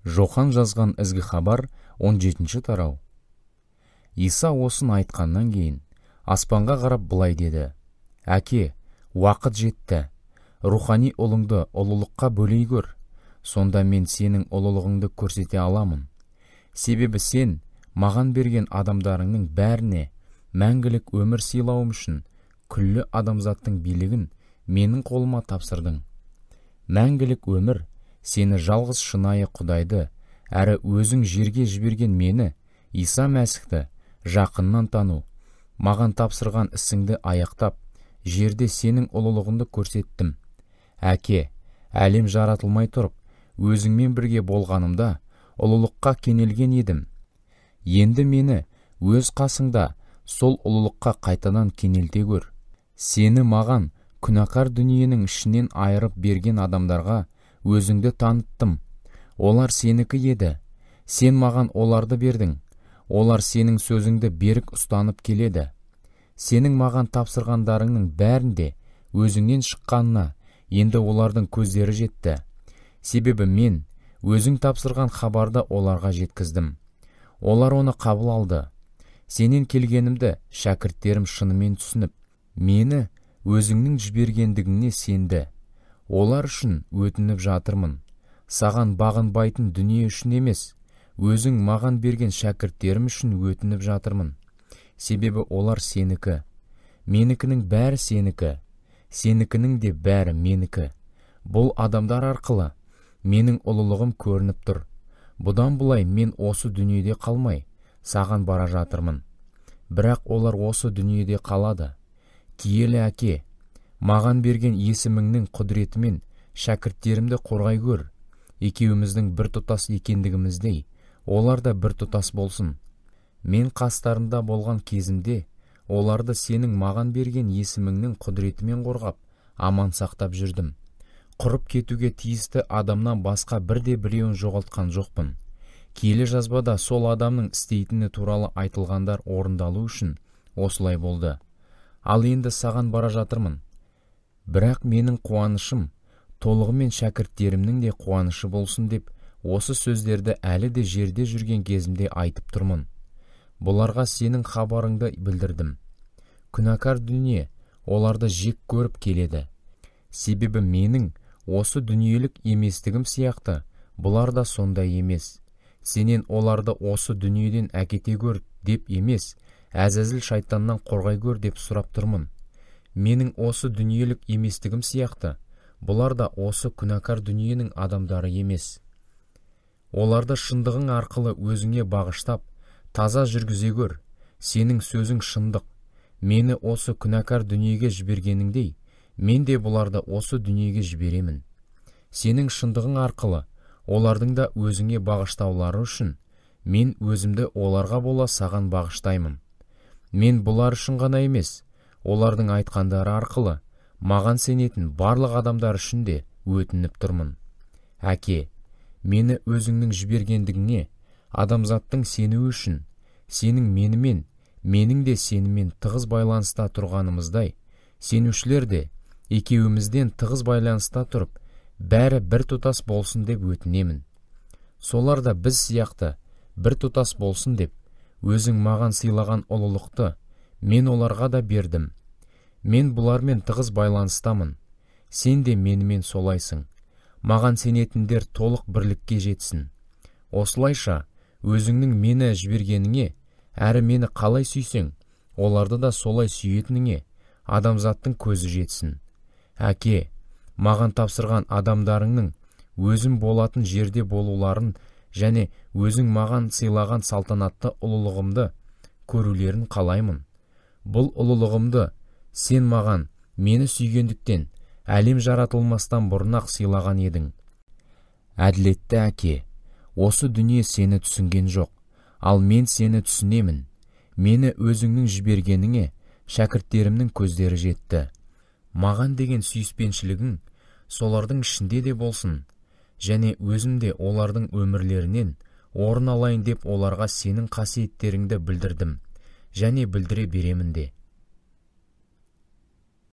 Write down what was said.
Жохан жазған ізгі хабар 17-ші тарау. Иса осын айтқаннан кейін аспанға қарап былай деді: Әке, уақыт жетті. Рухани ұлыңды ұлылыққа бөлей көр. Сонда мен сенің ұлылығыңды көрсете аламын. Себебі сен маған берген адамдарыңның бәріне мәңгілік өмір сыйлауым үшін күллі адамзаттың билігін менің қолыма тапсырдың. Мәңгілік өмір сені жалғыз шынайы Құдайды, әрі өзің жерге жіберген мені, Иса Мәсіхті жақыннан тану, маған тапсырған ісіңді аяқтап, жерде сенің ұлылығыңды көрсеттім. Әке, әлем жаратылмай тұрып, өзіңмен бірге болғанымда ұлылыққа кенелген едім. Енді мені өз қасыңда сол ұлылыққа қайтадан кенелте көр. Сені маған күнәкар дүниенің ішінен айырып берген адамдарға өзіңді таныттым. Олар сенікі еді. Сен маған оларды бердің. Олар сенің сөзіңді берік ұстанып келеді. Сенің маған тапсырғандарыңның бәрінде өзіңнен шыққанына енді олардың көздері жетті. Себебі мен өзің тапсырған хабарды оларға жеткіздім. Олар оны қабыл алды. Сенен келгенімді шәкірттерім шынымен түсініп, мені өзіңнің жібергендігіңе сенді. Олар үшін өтініп жатырмын. Саған бағынбайтын дүние үшін емес, өзің маған берген шәкірттерім үшін өтініп жатырмын. Себебі олар сенікі. Менікінің бәрі сенікі. Сенікінің де бәрі менікі. Бұл адамдар арқылы менің ұлылығым көрініп тұр. Бұдан бұлай мен осы дүниеде қалмай, саған бара жатырмын. Бірақ олар осы дүниеде қалады. Киелі әке, маған берген есіміңнің құдіретімен шәкірттерімді қорғай көр. Екеуміздің бір тұтас екендігіміздей, олар да бір тұтас болсын. Мен қастарында болған кезімде, оларды сенің маған берген есіміңнің құдіретімен қорғап, аман сақтап жүрдім. Құрып кетуге тиісті адамнан басқа бірде біреуін жоғалтқан жоқпын. Киелі жазбада сол адамның істейтіні туралы айтылғандар орындалу үшін осылай болды. Ал енді саған бара жатырмын. Бірақ менің қуанышым толығымен шәкірттерімнің де қуанышы болсын деп, осы сөздерді әлі де жерде жүрген кезімде айтып тұрмын. Бұларға сенің хабарыңды білдірдім. Күнәкар дүние оларды жек көріп келеді. Себебі менің осы дүниелік еместігім сияқты, бұлар да сондай емес. Сенен оларды осы дүниеден әкете көр деп емес, Әзәзіл шайтаннан қорғай көр деп сұрап тұрмын. Менің осы дүниелік еместігім сияқты, бұлар да осы күнәкар дүниенің адамдары емес. Оларды шындығың арқылы өзіңе бағыштап, таза жүргізе көр. Сенің сөзің шындық. Мені осы күнәкар дүниеге жібергеніңдей, мен де бұларды осы дүниеге жіберемін. Сенің шындығың арқылы олардың да өзіңе бағыштаулары үшін мен өзімді оларға бола саған бағыштаймын. Мен бұлар үшін ғана емес, олардың айтқандары арқылы маған сенетін барлық адамдар үшін де өтініп тұрмын. Әке, мені өзіңнің жібергендігіңе, адамзаттың сенуі үшін, сенің менімен, менің де сенімен тығыз байланыста тұрғанымыздай, сенушілер де екеуімізден тығыз байланыста тұрып, бәрі бір тұтас болсын деп өтінемін. Солар да біз сияқты бір тұтас болсын деп, өзің маған сыйлаған ұлылықты мен оларға да бердім. Мен бұлармен тығыз байланыстамын. Сен де менімен солайсың. Маған сенетіндер толық бірлікке жетсін. Осылайша, өзіңнің мені жібергеніңе, әрі мені қалай сүйсең, оларды да солай сүйетініңе, адамзаттың көзі жетсін. Әке, маған тапсырған адамдарыңның өзім болатын жерде болуларын және өзің маған сыйлаған салтанатты ұлылығымды көрулерін қалаймын. Бұл ұлылығымды сен маған мені сүйгендіктен әлем жаратылмастан бұрын-ақ сыйлаған едің. Әділетті әке, осы дүние сені түсінген жоқ, ал мен сені түсінемін. Мені өзіңнің жібергеніңе шәкірттерімнің көздері жетті. Маған деген сүйіспеншілігің солардың ішінде де болсын, және өзім де олардың өмірлерінен орын алайын деп оларға сенің қасиеттеріңді білдірдім, және білдіре беремін де.